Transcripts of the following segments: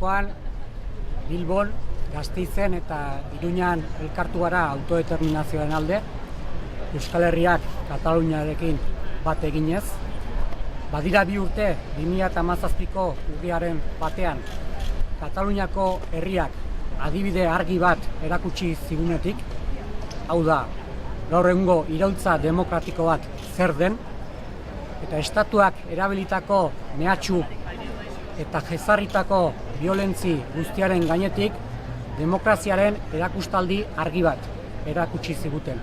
gaurkoan Bilbon, Gasteizen eta Iruñan elkartu gara autodeterminazioaren alde, Euskal Herriak Kataluniarekin bat eginez. Badira 2 urte, 2017ko urriaren batean, Kataluniako herriak adibide argi bat erakutsi zigunetik, hau da, gaur egungo iraultza demokratiko bat zer den, eta estatuak erabilitako mehatxu eta jezarritako biolentzi guztiaren gainetik demokraziaren erakustaldi argi bat erakutsi ziguten.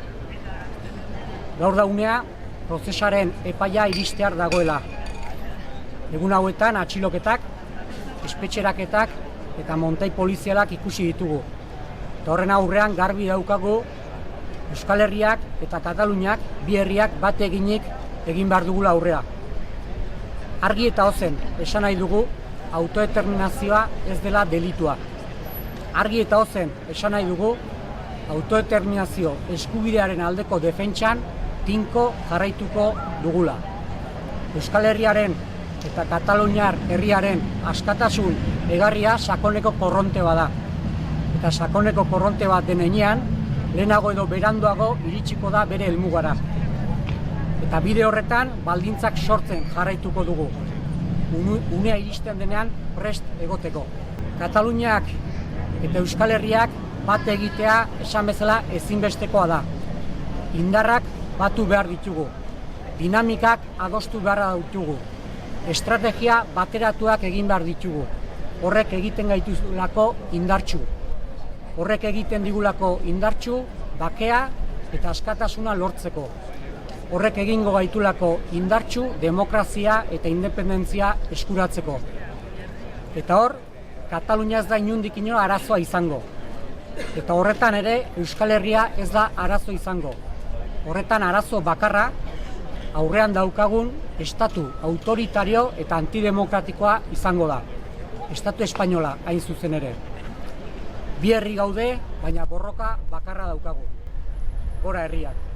Gaur da unea, prozesaren epaia iristear dagoela. Egun hauetan atxiloketak, espetxeraketak eta montai polizialak ikusi ditugu. Eta horren aurrean garbi daukagu Euskal Herriak eta Kataluniak bi herriak bat eginik egin behar dugula aurrea. Argi eta ozen esan nahi dugu autodeterminazioa ez dela delitua. Argi eta ozen esan nahi dugu autodeterminazio eskubidearen aldeko defentsan tinko jarraituko dugula. Euskal Herriaren eta Kataluniar herriaren askatasun egarria sakoneko korronte bada. Eta sakoneko korronte bat den heinean, lehenago edo beranduago iritsiko da bere helmugara. Eta bide horretan baldintzak sortzen jarraituko dugu. Unea iristen denean prest egoteko. Kataluniak eta Euskal Herriak bat egitea esan bezala ezinbestekoa da. Indarrak batu behar ditugu. Dinamikak adostu behar ditugu. Estrategia bateratuak egin behar ditugu. Horrek egiten gaituzulako indartsu. Horrek egiten digulako indartsu, bakea eta askatasuna lortzeko. Horrek egingo gaitulako indartsu, demokrazia eta independentzia eskuratzeko. Eta hor, Katalunia ez da inondik inora arazoa izango. Eta horretan ere, Euskal Herria ez da arazo izango. Horretan arazo bakarra, aurrean daukagun estatu autoritario eta antidemokratikoa izango da. Estatu espainola hain zuzen ere. Bi herri gaude, baina borroka bakarra daukagu. Gora herriak.